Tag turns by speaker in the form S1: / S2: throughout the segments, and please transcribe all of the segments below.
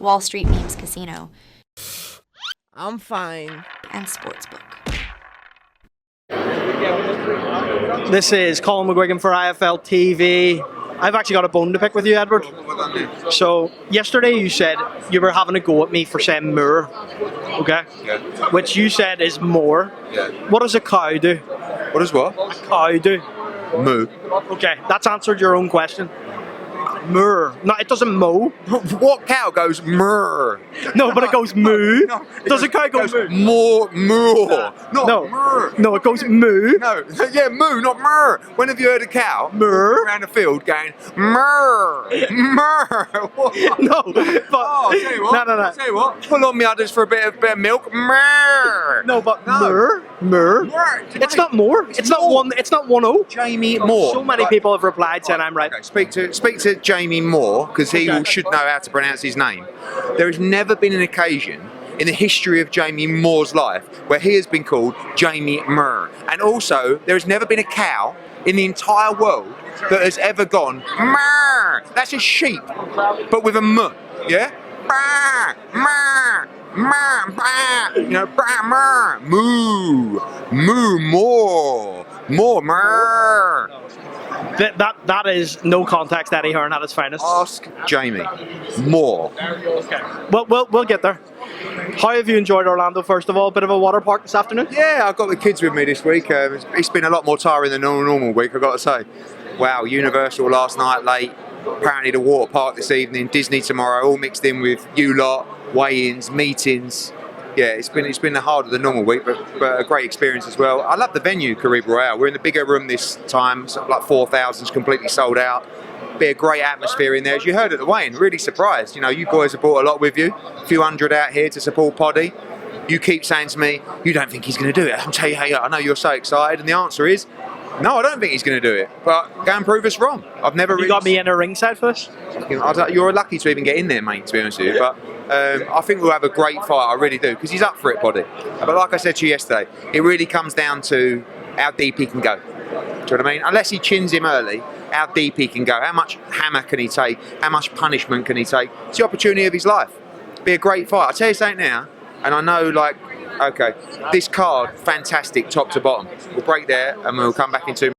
S1: Wall Street Memes Casino,
S2: I'm fine.
S1: and Sportsbook.
S3: This is Colm McGuigan for IFL TV. I've actually got a bone to pick with you, Edward. So, yesterday you said you were having a go at me for saying moor, okay?
S4: Yeah.
S3: Which you said is more.
S4: Yeah.
S3: What does a cow do?
S4: What is what?
S3: A cow do.
S4: Moo.
S3: Okay, that's answered your own question. Moor. No, it doesn't mow.
S4: What cow goes murr?
S3: No, but it goes moo.
S4: No,
S3: Does a cow go moo?
S4: More, moo. Not
S3: No.
S4: murr.
S3: No, it goes moo.
S4: No, yeah, moo, not murr. When have you heard a cow
S3: Murr.
S4: around the field going murr, murr? What?
S3: No, but
S4: Oh, I'll tell you what.
S3: No.
S4: I'll tell you what. Pull on me udders for a bit of milk. Murr.
S3: No, but
S4: No.
S3: moor.
S4: Murr.
S3: It's not more. It's not
S4: more.
S3: one. It's not 1-0.
S4: Jamie Moore.
S3: So many people have replied saying I'm right.
S4: Okay, speak to Jamie Moore, because he
S3: Okay.
S4: should know how to pronounce his name. There has never been an occasion in the history of Jamie Moore's life where he has been called Jamie Murr. And also, there has never been a cow in the entire world that has ever gone Murr. That's a sheep, but with a M, yeah? Bah, murr, murr, bah. You know, bah, murr, moo, moo, more, murr.
S3: That is no context Eddie Hearn at his finest.
S4: Ask Jamie Moore.
S3: Well, we'll get there. How have you enjoyed Orlando, first of all? Bit of a water park this afternoon?
S4: Yeah, I've got the kids with me this week. It's been a lot more tiring than a normal week, I've got to say. Wow, Universal last night late, apparently the water park this evening, Disney tomorrow, all mixed in with you lot, weigh-ins, meetings. Yeah, it's been harder than normal week, but a great experience as well. I love the venue, Carib Royale. We're in the bigger room this time, it's like 4,000's completely sold out. Be a great atmosphere in there. As you heard at the weigh-in, really surprised. You know, you boys have brought a lot with you. A few hundred out here to support Poddy. You keep saying to me, you don't think he's going to do it. I'll tell you, hey, I know you're so excited. And the answer is, no, I don't think he's going to do it. But go and prove us wrong. I've never
S3: You got me in a ringside for this?
S4: You're lucky to even get in there, mate, to be honest with you. But I think we'll have a great fight, I really do, because he's up for it, Poddy. But like I said to you yesterday, it really comes down to how deep he can go. Do you know what I mean? Unless he chins him early, how deep he can go, how much hammer can he take, how much punishment can he take. It's the opportunity of his life. Be a great fight. I'll tell you something now, and I know, like, okay, this card, fantastic, top to bottom. We'll break there, and we'll come back into.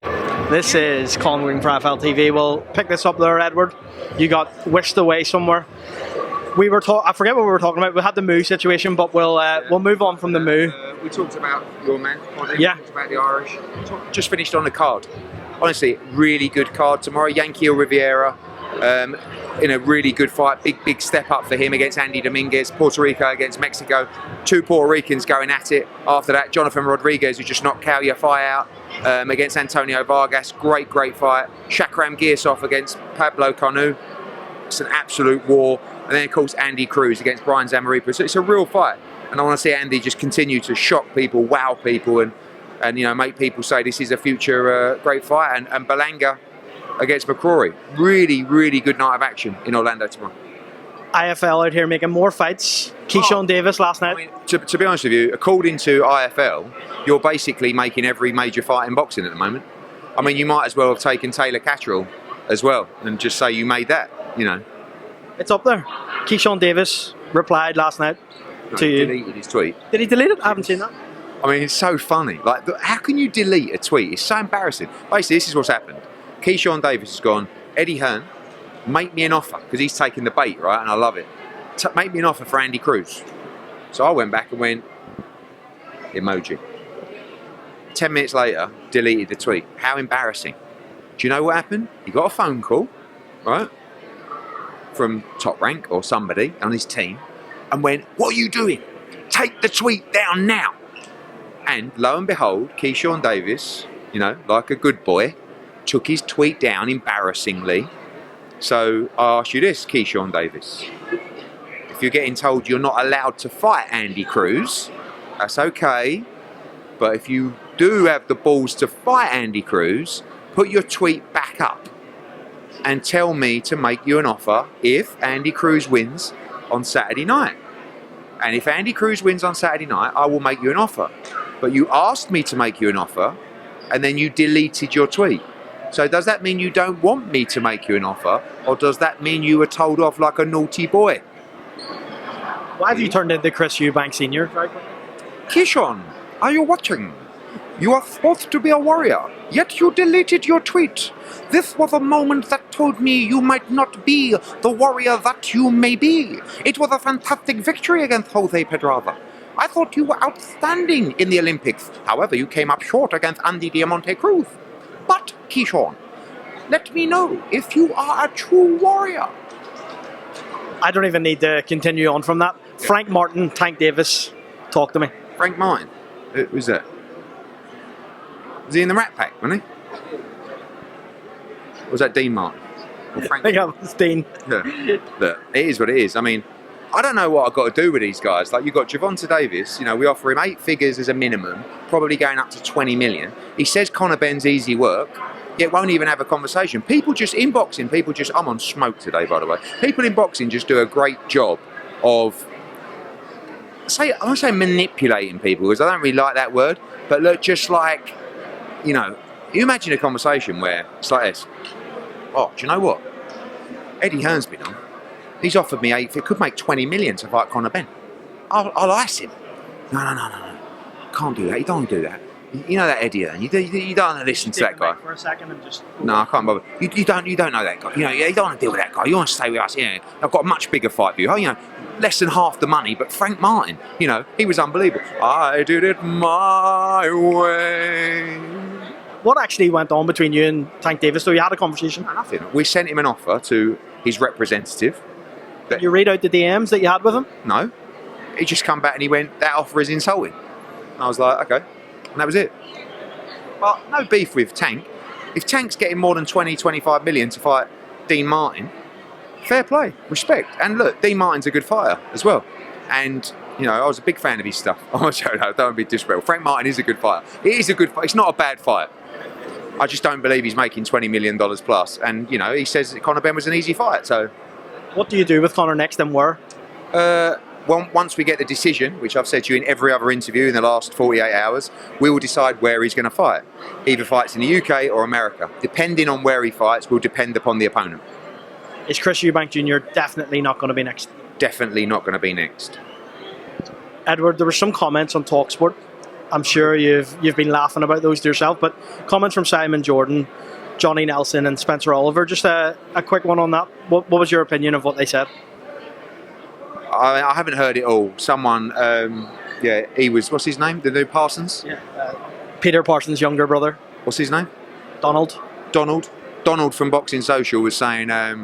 S3: This is Colm McGuigan for IFL TV. We'll pick this up there, Edward. You got whisked away somewhere. We were I forget what we were talking about. We had the moo situation, but we'll move on from the moo.
S4: We talked about your man, Poddy.
S3: Yeah.
S4: We talked about the Irish. Just finished on the card. Honestly, really good card tomorrow. Yankee Riviera in a really good fight. Big step up for him against Andy Dominguez. Puerto Rico against Mexico. Two Puerto Ricans going at it. After that, Jonathan Rodriguez, who just knocked Cal Yafai out against Antonio Vargas. Great fight. Shakram Girsov against Pablo Canu. It's an absolute war. And then, of course, Andy Cruz against Brian Zamaripa. So it's a real fight. And I want to see Andy just continue to shock people, wow people, and you know, make people say this is a future great fight. And Belanga against McCrory. Really good night of action in Orlando tomorrow.
S3: IFL out here making more fights. Keyshawn Davis last night.
S4: I mean, to be honest with you, according to IFL, you're basically making every major fight in boxing at the moment. I mean, you might as well have taken Taylor Catterall as well and just say you made that, you know.
S3: It's up there. Keyshawn Davis replied last night to you.
S4: Deleted his tweet.
S3: Did he delete it? I haven't seen that.
S4: I mean, it's so funny. Like, how can you delete a tweet? It's so embarrassing. Basically, this is what's happened. Keyshawn Davis has gone, Eddie Hearn, make me an offer, because he's taking the bait, right? And I love it. Make me an offer for Andy Cruz. So I went back and went, emoji. 10 minutes later, deleted the tweet. How embarrassing. Do you know what happened? He got a phone call, right, from Top Rank or somebody on his team, and went, what are you doing? Take the tweet down now. And lo and behold, Keyshawn Davis, you know, like a good boy, took his tweet down embarrassingly. So I ask you this, Keyshawn Davis. If you're getting told you're not allowed to fight Andy Cruz, that's okay. But if you do have the balls to fight Andy Cruz, put your tweet back up and tell me to make you an offer if Andy Cruz wins on Saturday night. And if Andy Cruz wins on Saturday night, I will make you an offer. But you asked me to make you an offer, and then you deleted your tweet. So does that mean you don't want me to make you an offer, or does that mean you were told off like a naughty boy?
S3: Why have you turned into Chris Eubank Senior?
S4: Keyshawn, are you watching? You are supposed to be a warrior, yet you deleted your tweet. This was a moment that told me you might not be the warrior that you may be. It was a fantastic victory against Jose Pedraza. I thought you were outstanding in the Olympics. However, you came up short against Andy Diamante Cruz. But, Keyshawn, let me know if you are a true warrior.
S3: I don't even need to continue on from that. Frank Martin, Tank Davis, talk to me.
S4: Frank Martin? Who's that? Was he in the Rat Pack, wasn't he? Or was that Dean Martin? Or Frank?
S3: I think that was Dean.
S4: Yeah. But it is what it is. I mean, I don't know what I've got to do with these guys. Like, you've got Javonte Davis, we offer him 8 figures as a minimum, probably going up to 20 million. He says Conor Benn's easy work, yet won't even have a conversation. People just, in boxing, I'm on smoke today, by the way. People in boxing just do a great job of, I won't say manipulating people, because I don't really like that word, but look, just like, you imagine a conversation where it's like this. Oh, do you know what? Eddie Hearn's been on. He's offered me 8. It could make 20 million to fight Conor Benn. I'll ice him. No. Can't do that. You don't want to do that. You know that Eddie Hearn. You don't want to listen to that guy.
S3: For a second and just...
S4: No, I can't bother. You don't know that guy. You don't want to deal with that guy. You want to stay with us. I've got a much bigger fight for you. Less than half the money. But Frank Martin, he was unbelievable. I did it my way.
S3: What actually went on between you and Tank Davis? So you had a conversation?
S4: No, nothing. We sent him an offer to his representative.
S3: Did you read out the DMs that you had with him?
S4: No. He just come back and he went, that offer is insulting. And I was like, okay. And that was it. But no beef with Tank. If Tank's getting more than 20, 25 million to fight Dean Martin, fair play, respect. And look, Dean Martin's a good fighter as well. And, I was a big fan of his stuff. Oh, don't want to be disrespectful. Frank Martin is a good fighter. It is a good fight. It's not a bad fight. I just don't believe he's making $20 million plus. And, he says that Conor Benn was an easy fight. So,
S3: what do you do with Conor next and where?
S4: Once we get the decision, which I've said to you in every other interview in the last 48 hours, we will decide where he's going to fight. Either fights in the UK or America. Depending on where he fights will depend upon the opponent.
S3: Is Chris Eubank Jr. definitely not going to be next?
S4: Definitely not going to be next.
S3: Edward, there were some comments on TalkSport. I'm sure you've been laughing about those to yourself, but comments from Simon Jordan, Johnny Nelson and Spencer Oliver. Just a quick one on that. What was your opinion of what they said?
S4: I haven't heard it all. Someone, he was, what's his name? The new Parsons?
S3: Yeah. Peter Parsons' younger brother.
S4: What's his name?
S3: Donald
S4: from Boxing Social was saying, I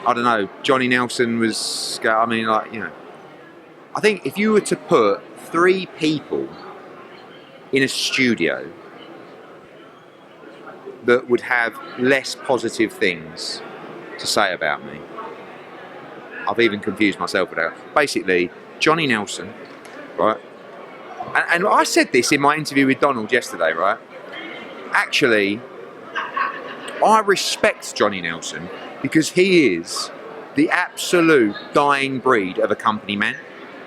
S4: don't know, Johnny Nelson was, I think if you were to put 3 people in a studio that would have less positive things to say about me, I've even confused myself with that. Basically, Johnny Nelson, right? And I said this in my interview with Donald yesterday, right? Actually, I respect Johnny Nelson because he is the absolute dying breed of a company man.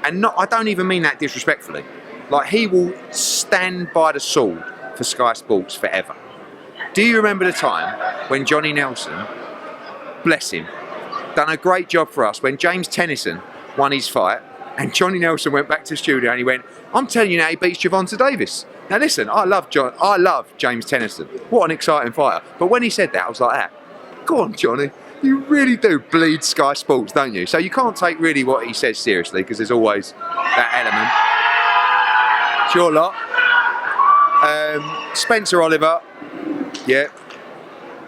S4: And I don't even mean that disrespectfully. Like, he will stand by the sword for Sky Sports forever. Do you remember the time when Johnny Nelson, bless him, done a great job for us when James Tennyson won his fight and Johnny Nelson went back to the studio and he went, I'm telling you now, he beats Javonte Davis. Now listen, I love James Tennyson. What an exciting fighter. But when he said that, I was like, go on, Johnny. You really do bleed Sky Sports, don't you? So you can't take really what he says seriously because there's always that element. It's your lot. Spencer Oliver,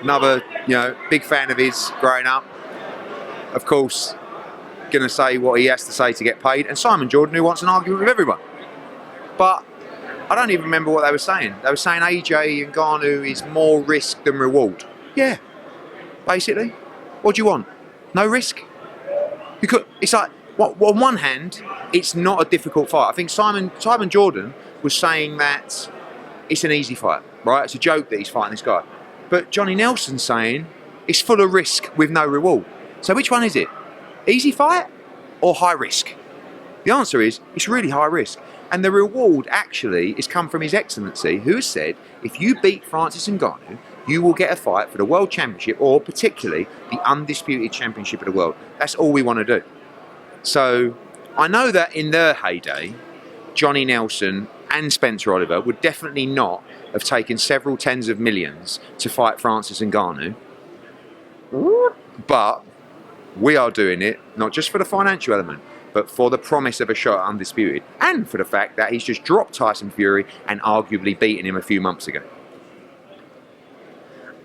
S4: another, big fan of his growing up. Of course, going to say what he has to say to get paid. And Simon Jordan, who wants an argument with everyone. But I don't even remember what they were saying. They were saying AJ Ngannou is more risk than reward. Yeah, basically. What do you want? No risk? It's like, on one hand, it's not a difficult fight. I think Simon Jordan was saying that it's an easy fight, right? It's a joke that he's fighting this guy. But Johnny Nelson's saying it's full of risk with no reward. So which one is it? Easy fight or high risk? The answer is it's really high risk. And the reward actually is come from His Excellency, who has said if you beat Francis Ngannou, you will get a fight for the World Championship or particularly the Undisputed Championship of the World. That's all we want to do. So I know that in their heyday, Johnny Nelson and Spencer Oliver would definitely not have taken several tens of millions to fight Francis Ngannou. But we are doing it, not just for the financial element, but for the promise of a shot at Undisputed, and for the fact that he's just dropped Tyson Fury and arguably beaten him a few months ago.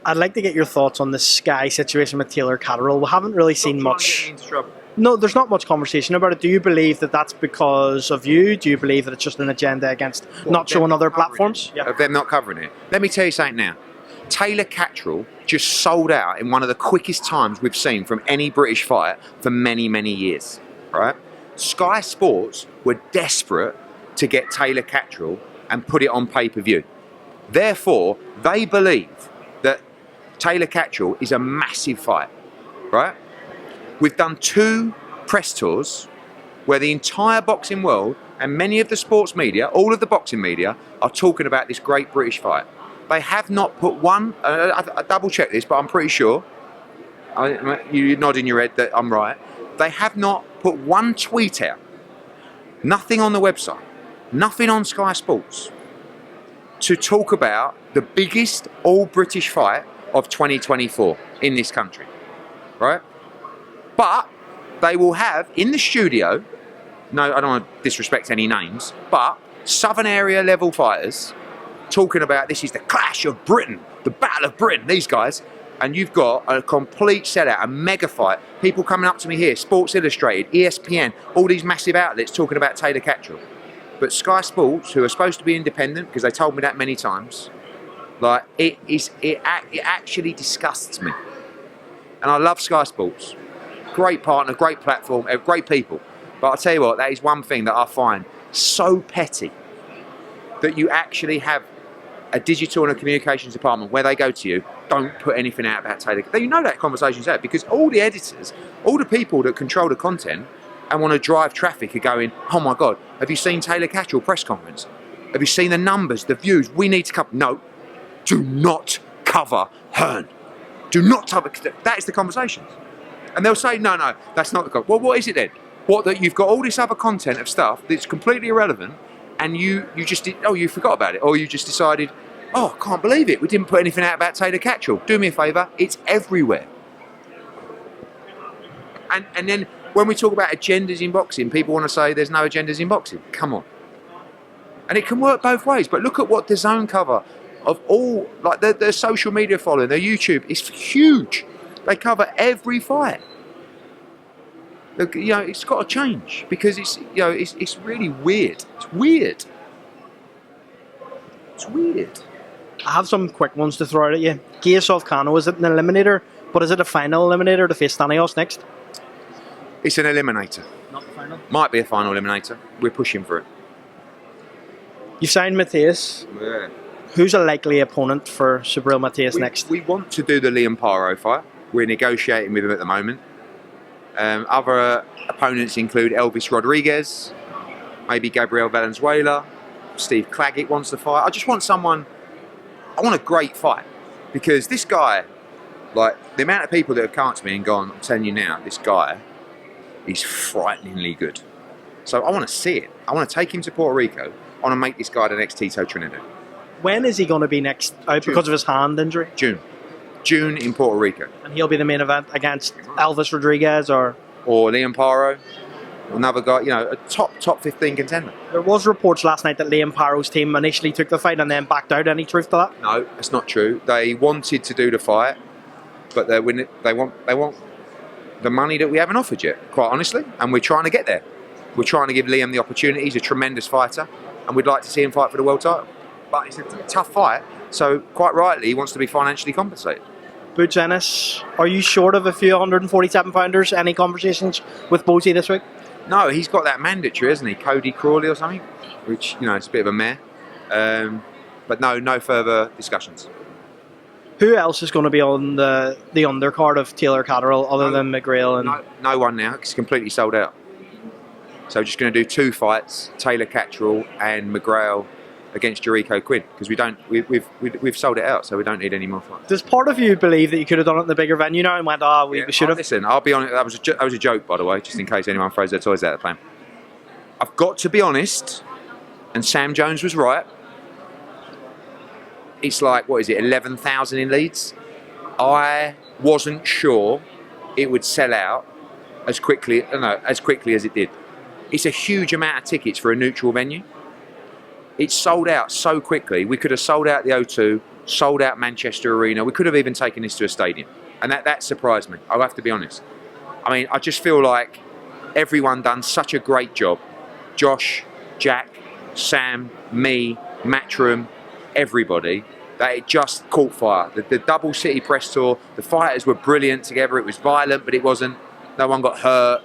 S3: I'd like to get your thoughts on the Sky situation with Taylor Catterall. We haven't really seen much. No, there's not much conversation about it. Do you believe that that's because of you? Do you believe that it's just an agenda against not showing other platforms?
S4: Yeah. Of them not covering it. Let me tell you something now. Taylor Catterall just sold out in one of the quickest times we've seen from any British fight for many, many years. Right? Sky Sports were desperate to get Taylor Catterall and put it on pay-per-view. Therefore, they believe that Taylor Catterall is a massive fight. Right? We've done 2 press tours where the entire boxing world and many of the sports media, all of the boxing media, are talking about this great British fight. They have not put one, I double check this, but I'm pretty sure, you're nodding your head that I'm right, they have not put one tweet out, nothing on the website, nothing on Sky Sports, to talk about the biggest all-British fight of 2024 in this country, right? But they will have in the studio, no, I don't want to disrespect any names, but Southern area level fighters talking about this is the clash of Britain, the Battle of Britain, these guys. And you've got a complete sellout, a mega fight. People coming up to me here, Sports Illustrated, ESPN, all these massive outlets talking about Taylor Catterall. But Sky Sports, who are supposed to be independent, because they told me that many times, like it actually disgusts me. And I love Sky Sports. Great partner, great platform, great people. But I'll tell you what, that is one thing that I find so petty, that you actually have a digital and a communications department where they go to you, don't put anything out about Taylor. You know that conversation's out because all the editors, all the people that control the content and want to drive traffic are going, oh my God, have you seen Taylor Catterall press conference? Have you seen the numbers, the views? We need to cover. No, do not cover Hearn. Do not cover. That is the conversations. And they'll say, no, that's not the conversation. Well, what is it then? What, that you've got all this other content of stuff that's completely irrelevant and you just did, you forgot about it, or you just decided, I can't believe it, we didn't put anything out about Taylor Catterall. Do me a favour, it's everywhere. And then when we talk about agendas in boxing, people want to say there's no agendas in boxing. Come on. And it can work both ways, but look at what the Zone cover of all, like their social media following, their YouTube is huge. They cover every fight. Look, it's got to change because it's really weird. It's weird. It's weird.
S3: I have some quick ones to throw out at you. Giasov Kano, is it an eliminator? But is it a final eliminator to face Stanios next?
S4: It's an eliminator.
S3: Not the final.
S4: Might be a final eliminator. We're pushing for it.
S3: You signed Matthias.
S4: Yeah.
S3: Who's a likely opponent for Subriel Matthias next?
S4: We want to do the Liam Paro fight. We're negotiating with him at the moment. Other opponents include Elvis Rodriguez, maybe Gabriel Valenzuela, Steve Claggett wants to fight. I just want someone, I want a great fight. Because this guy, like the amount of people that have come to me and gone, I'm telling you now, this guy is frighteningly good. So I want to see it. I want to take him to Puerto Rico. I want to make this guy the next Tito Trinidad.
S3: When is he going to be next out because of his hand injury?
S4: June in Puerto Rico.
S3: And he'll be the main event against Elvis Rodriguez or
S4: Liam Paro, another guy, a top 15 contender.
S3: There was reports last night that Liam Paro's team initially took the fight and then backed out. Any truth to that?
S4: No, that's not true. They wanted to do the fight, but they want the money that we haven't offered yet, quite honestly, and we're trying to get there. We're trying to give Liam the opportunity. He's a tremendous fighter, and we'd like to see him fight for the world title. But it's a tough fight, so quite rightly, he wants to be financially compensated.
S3: Boots Ennis, are you short of a few 147-pounders? Any conversations with Bozy this week?
S4: No, he's got that mandatory, hasn't he? Cody Crawley or something, which, it's a bit of a mare. But no further discussions.
S3: Who else is going to be on the undercard of Taylor Catterall other than McGrail? And
S4: No one now. It's completely sold out. So we're just going to do 2 fights, Taylor Catterall and McGrail against Jericho Quinn, because we've sold it out, so we don't need any more fights.
S3: Does part of you believe that you could have done it in the bigger venue now and went, we should have?
S4: Listen, I'll be honest, that was a joke, by the way, just in case anyone throws their toys out of the plane. I've got to be honest, and Sam Jones was right. It's like, what is it, 11,000 in Leeds? I wasn't sure it would sell out as quickly as it did. It's a huge amount of tickets for a neutral venue. It sold out so quickly. We could have sold out the O2, sold out Manchester Arena. We could have even taken this to a stadium. And that surprised me, I'll have to be honest. I mean, I just feel like everyone done such a great job. Josh, Jack, Sam, me, Matchroom, everybody, that it just caught fire. The double city press tour, the fighters were brilliant together. It was violent, but it wasn't. No one got hurt.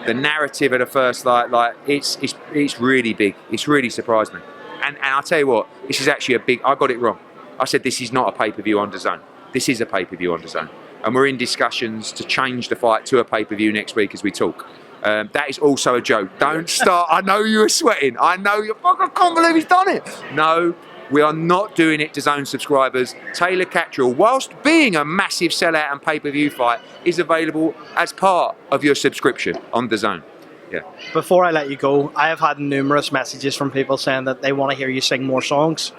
S4: The narrative at the first it's really big. It's really surprised me. And I'll tell you what, this is actually I got it wrong. I said this is not a pay-per-view on DAZN. This is a pay-per-view on DAZN. And we're in discussions to change the fight to a pay-per-view next week as we talk. That is also a joke. Don't start. I know you were sweating. I know you're. I can't believe he's done it. No, we are not doing it to DAZN subscribers. Taylor Cattrall, whilst being a massive sellout and pay-per-view fight, is available as part of your subscription on DAZN. Yeah.
S3: Before I let you go, I have had numerous messages from people saying that they want to hear you sing more songs.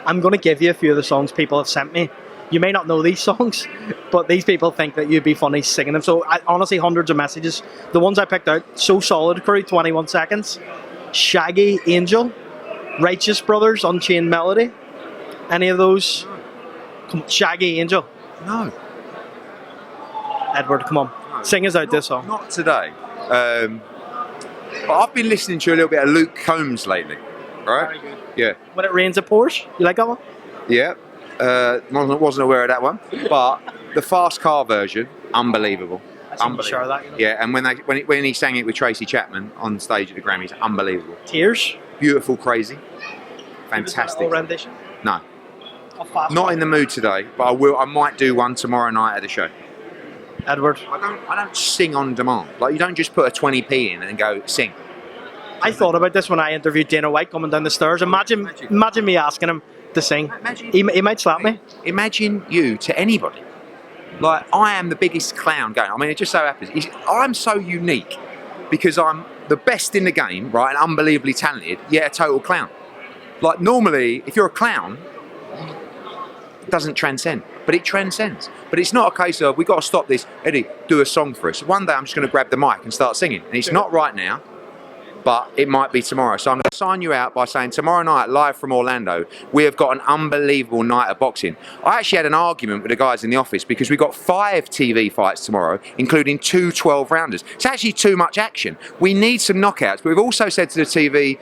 S3: I'm going to give you a few of the songs people have sent me. You may not know these songs, but these people think that you'd be funny singing them. So honestly, hundreds of messages. The ones I picked out, So Solid Crew, 21 Seconds, Shaggy, Angel, Righteous Brothers, Unchained Melody. Any of those? Come on, Shaggy, Angel.
S4: No.
S3: Edward, come on.
S4: No.
S3: Sing us out this song.
S4: Not today. But I've been listening to a little bit of Luke Combs lately. Right?
S3: Very good.
S4: Yeah.
S3: When It Rains, a Porsche. You like that one?
S4: Yeah. Wasn't aware of that one, but the Fast Car version, unbelievable.
S3: Sure that, you know.
S4: Yeah, and when he sang it with Tracy Chapman on stage at the Grammys, unbelievable.
S3: Tears.
S4: Beautiful, crazy, fantastic.
S3: Full rendition.
S4: No,
S3: Of Fast
S4: not
S3: Car.
S4: in the mood today, but I will. I might do one tomorrow night at the show.
S3: Edward.
S4: I don't sing on demand. Like, you don't just put a 20p in and go sing.
S3: I thought about this when I interviewed Dana White coming down the stairs. Imagine me asking him to sing. He might slap me.
S4: Imagine you to anybody. Like, I am the biggest clown going. I mean, it just so happens. I'm so unique because I'm the best in the game, right, and unbelievably talented, yet a total clown. Like, normally, if you're a clown, it doesn't transcend, but it transcends. But it's not a case of, we've got to stop this. Eddie, do a song for us. One day I'm just going to grab the mic and start singing. And it's not right now, but it might be tomorrow. So I'm going to sign you out by saying tomorrow night, live from Orlando, we have got an unbelievable night of boxing. I actually had an argument with the guys in the office because we've got 5 TV fights tomorrow, including 2 12-rounders. It's actually too much action. We need some knockouts, but we've also said to the TV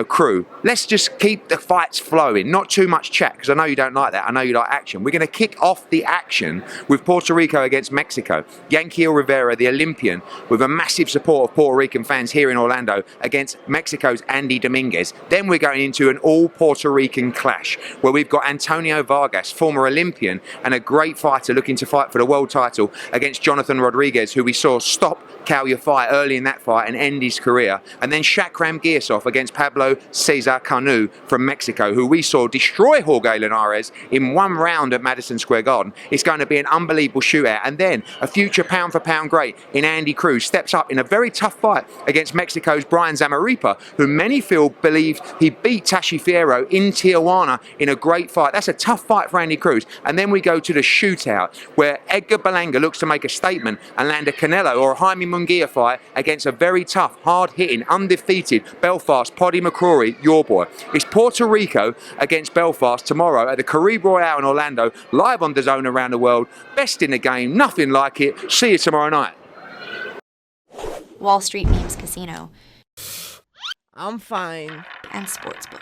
S4: crew, let's just keep the fights flowing, not too much chat, because I know you don't like that. I know you like action. We're going to kick off the action with Puerto Rico against Mexico. Yanquiel Rivera, the Olympian, with a massive support of Puerto Rican fans here in Orlando, against Mexico's Andy Dominguez. Then we're going into an all Puerto Rican clash where we've got Antonio Vargas, former Olympian and a great fighter looking to fight for the world title, against Jonathan Rodriguez, who we saw stop Cal Yafai early in that fight and end his career. And then Shakram Girsov against Pablo Cesar Canu from Mexico, who we saw destroy Jorge Linares in 1 round at Madison Square Garden. It's going to be an unbelievable shootout. And then a future pound-for-pound great in Andy Cruz steps up in a very tough fight against Mexico's Brian Zamaripa, who many believe he beat Tashi Fierro in Tijuana in a great fight. That's a tough fight for Andy Cruz. And then we go to the shootout where Edgar Berlanga looks to make a statement and land a Canelo or a Jaime Munguia fight against a very tough, hard-hitting, undefeated Belfast Poddy McCrory, your boy. It's Puerto Rico against Belfast tomorrow at the Caribe Royale in Orlando, live on DAZN around the world. Best in the game, nothing like it. See you tomorrow night.
S1: Wall Street Memes Casino
S2: I'm fine.
S1: and Sportsbook.